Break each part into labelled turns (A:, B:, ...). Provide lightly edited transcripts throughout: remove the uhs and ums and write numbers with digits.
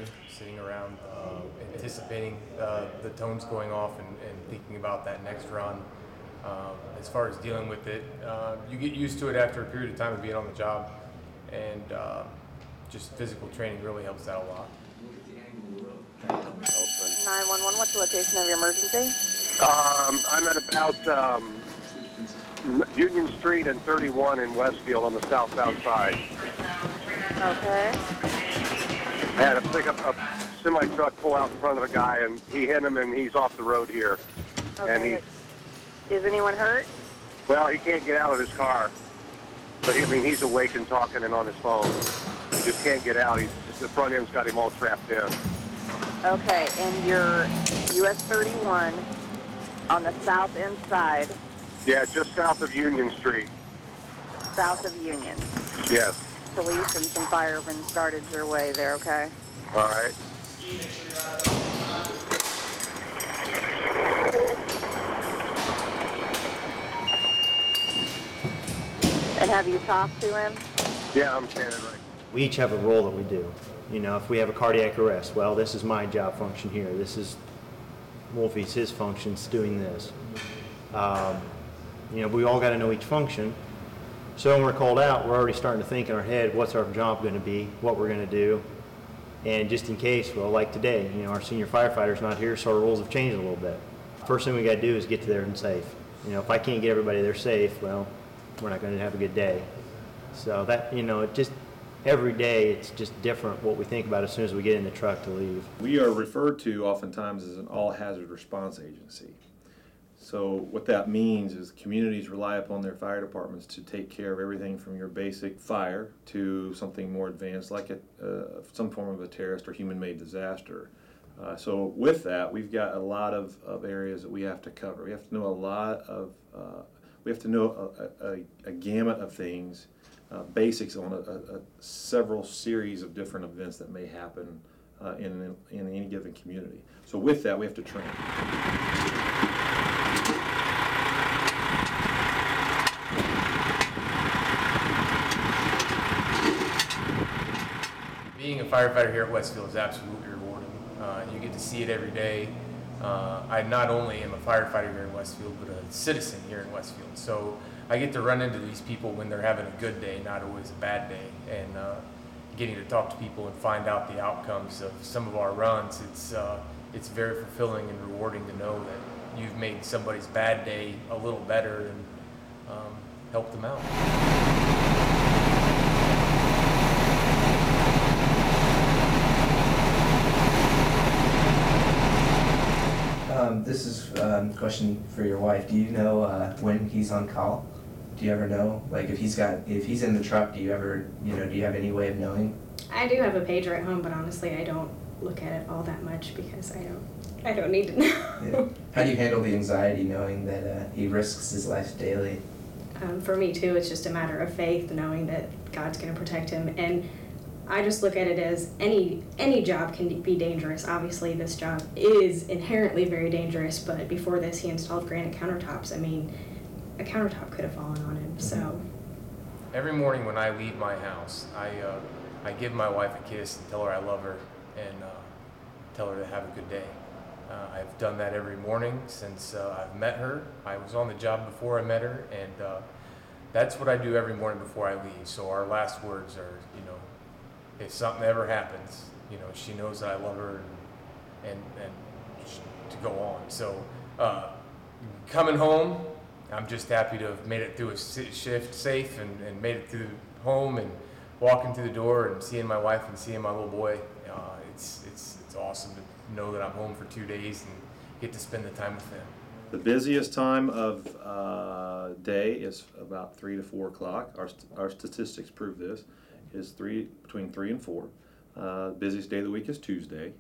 A: family, sitting around, anticipating the tones going off and thinking about that next run. As far as dealing with it, you get used to it after a period of time of being on the job, and just physical training really helps out a lot.
B: 911, what's the location of your emergency?
C: I'm at about Union Street and 31 in Westfield on the south side.
B: Okay.
C: I had a semi-truck pull out in front of a guy, and he hit him, and he's off the road here.
B: Okay.
C: And
B: is anyone hurt?
C: well, he can't get out of his car. But he's awake and talking and on his phone. He just can't get out. The front end's got him all trapped in.
B: Okay, and you're US 31 on the south end side.
C: Yeah, just south of Union Street.
B: South of Union.
C: Yes.
B: Police and some firemen started your way there, okay?
C: All right.
B: And have you talked to him?
C: Yeah, I'm standing right.
D: We each have a role that we do. You know, if we have a cardiac arrest, well, this is my job function here. This is Wolfie's, his function's doing this. You know, we all got to know each function. So when we're called out, we're already starting to think in our head, what's our job going to be, what we're going to do. And just in case, well, like today, you know, our senior firefighter's not here, so our rules have changed a little bit. First thing we got to do is get to there and safe. You know, if I can't get everybody there safe, well, we're not going to have a good day. So that, you know, it just, every day it's just different what we think about as soon as we get in the truck to leave.
E: We are referred to oftentimes as an all-hazard response agency. So what that means is communities rely upon their fire departments to take care of everything from your basic fire to something more advanced like some form of a terrorist or human-made disaster. So with that, we've got a lot of areas that we have to cover. We have to know a gamut of things, basics on several series of different events that may happen in any given community. So with that, we have to train.
A: Being a firefighter here at Westfield is absolutely rewarding. You get to see it every day. I not only am a firefighter here in Westfield, but a citizen here in Westfield. So I get to run into these people when they're having a good day, not always a bad day. And getting to talk to people and find out the outcomes of some of our runs, it's very fulfilling and rewarding to know that you've made somebody's bad day a little better and helped them out.
F: This is a question for your wife. Do you know when he's on call? Do you ever know? Like if he's in the truck, do you ever, do you have any way of knowing?
G: I do have a pager at home, but honestly, I don't look at it all that much because I don't need to know.
F: Yeah. How do you handle the anxiety knowing that he risks his life daily?
G: For me too, it's just a matter of faith, knowing that God's going to protect him. And I just look at it as any job can be dangerous. Obviously, this job is inherently very dangerous, but before this, he installed granite countertops. I mean, a countertop could have fallen on him, so.
A: Every morning when I leave my house, I give my wife a kiss and tell her I love her and tell her to have a good day. I've done that every morning since I've met her. I was on the job before I met her, and that's what I do every morning before I leave. So our last words are, if something ever happens, she knows that I love her and to go on. So coming home, I'm just happy to have made it through a shift safe and made it through home and walking through the door and seeing my wife and seeing my little boy. It's awesome to know that I'm home for 2 days and get to spend the time with them.
E: The busiest time of day is about 3 to 4 o'clock. Our statistics prove this. Is between 3 and 4. Busiest day of the week is Tuesday.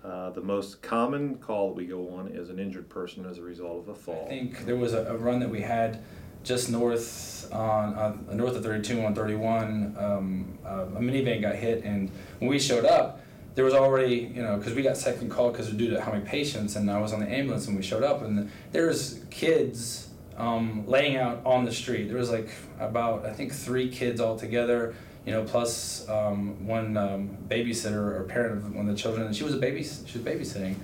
E: The most common call that we go on is an injured person as a result of a fall.
H: I think there was a run that we had just north of 32 on 31. A minivan got hit, and when we showed up, there was already, because we got second call because due to how many patients, and I was on the ambulance when we showed up, and there was kids laying out on the street. There was about, I think, 3 kids all together, plus one babysitter or parent of one of the children, and she was babysitting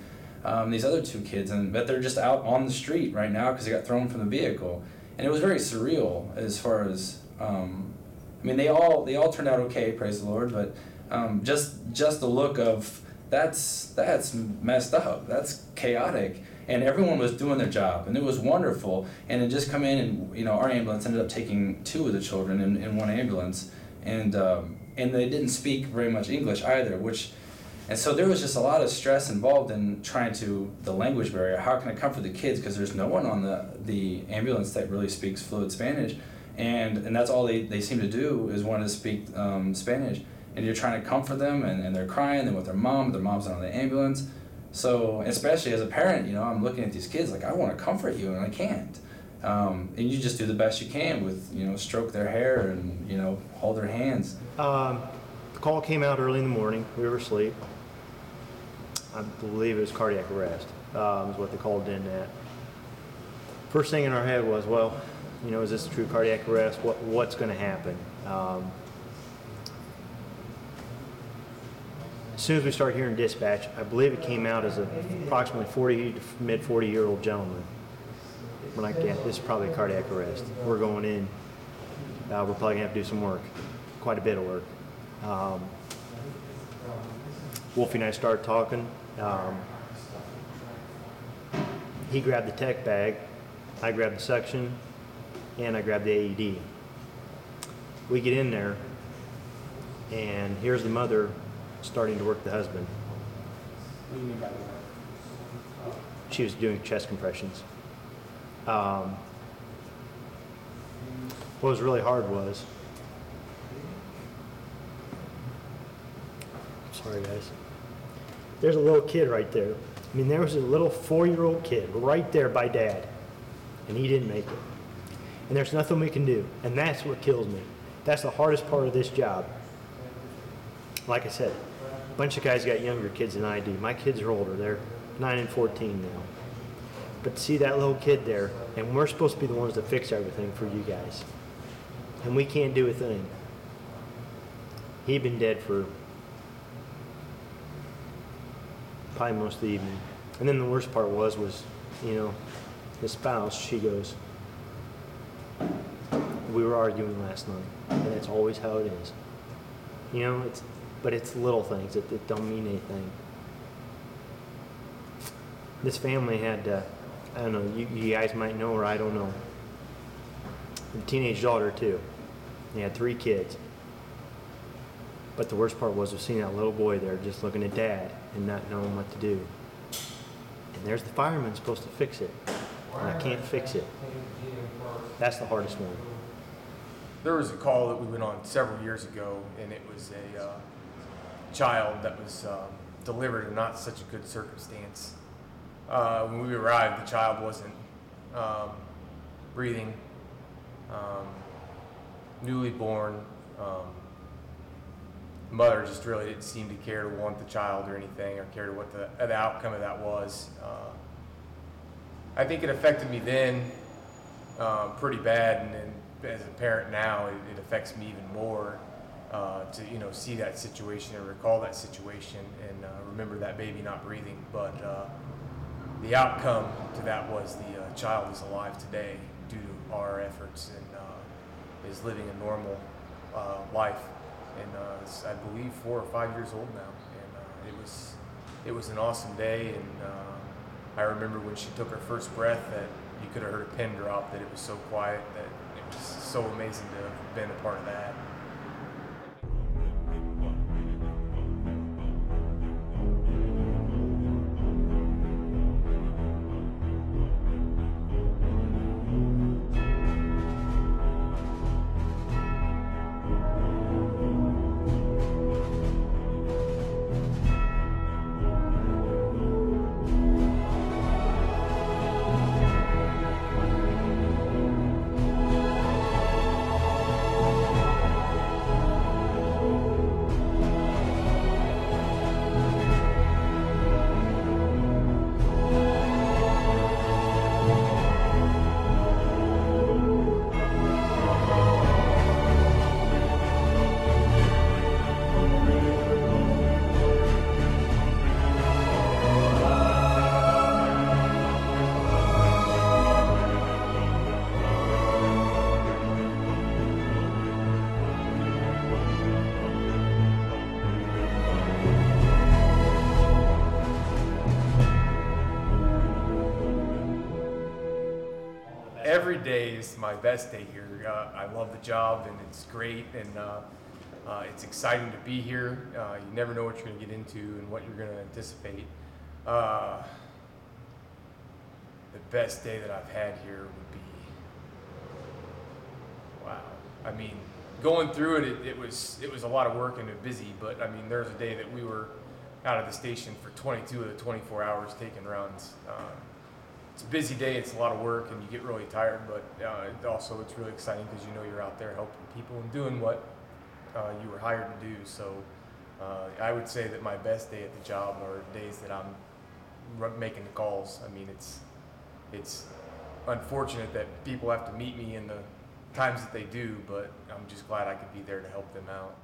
H: these other two kids, but they're just out on the street right now because they got thrown from the vehicle, and it was very surreal as far as they all turned out okay, praise the Lord, but just the look of that's messed up, that's chaotic, and everyone was doing their job, and it was wonderful, and it just come in, and our ambulance ended up taking two of the children in one ambulance, and they didn't speak very much English either, and so there was just a lot of stress involved in trying the language barrier. How can I comfort the kids, because there's no one on the ambulance that really speaks fluent Spanish, and that's all they seem to do is want to speak Spanish. And you're trying to comfort them, and they're crying, and with their mom's not on the ambulance. So, especially as a parent, I'm looking at these kids like, I want to comfort you, and I can't. And you just do the best you can with, stroke their hair and, hold their hands.
D: The call came out early in the morning. We were asleep. I believe it was cardiac arrest, is what they called in at. First thing in our head was, well, is this a true cardiac arrest? What's going to happen? As soon as we started hearing dispatch, I believe it came out as approximately 40 to mid 40-year-old gentleman. We're like, yeah, this is probably a cardiac arrest. We're going in. We're probably going to have to do some work, quite a bit of work. Wolfie and I started talking. He grabbed the tech bag, I grabbed the suction, and I grabbed the AED. We get in there, and here's the mother starting to work the husband.
H: What do you mean by that?
D: She was doing chest compressions. What was really hard was, sorry guys, there's a little kid right there. There was a little 4-year-old kid right there by Dad, and he didn't make it. And there's nothing we can do, and that's what kills me. That's the hardest part of this job. Like I said, a bunch of guys got younger kids than I do. My kids are older. They're 9 and 14 now. But to see that little kid there, and we're supposed to be the ones that fix everything for you guys, and we can't do a thing. He'd been dead for probably most of the evening. And then the worst part was his spouse, she goes, we were arguing last night, and that's always how it is. But it's little things that don't mean anything. This family had, I don't know, you guys might know, or I don't know, a teenage daughter too. They had 3 kids. But the worst part was seeing that little boy there just looking at Dad and not knowing what to do. And there's the fireman supposed to fix it, and I can't fix it. That's the hardest one.
A: There was a call that we went on several years ago, and it was a child that was delivered in not such a good circumstance. When we arrived, the child wasn't breathing, newly born. Mother just really didn't seem to care to want the child or anything, or care to what the outcome of that was. I think it affected me then pretty bad, and then as a parent now, it affects me even more to see that situation and recall that situation and remember that baby not breathing. But the outcome to that was the child is alive today due to our efforts and is living a normal life. And is, I believe, 4 or 5 years old now, and it was an awesome day. And I remember when she took her first breath that you could have heard a pin drop. That it was so quiet, that it was so amazing to have been a part of that. every day is my best day here. I love the job, and it's great, and it's exciting to be here. You never know what you're going to get into and what you're going to anticipate. The best day that I've had here would be, wow. I mean, going through it, it was a lot of work and busy, but I mean, there was a day that we were out of the station for 22 of the 24 hours taking runs. It's a busy day, it's a lot of work, and you get really tired, but also it's really exciting because you know you're out there helping people and doing what you were hired to do. So I would say that my best day at the job are days that I'm making the calls. I mean, it's unfortunate that people have to meet me in the times that they do, but I'm just glad I could be there to help them out.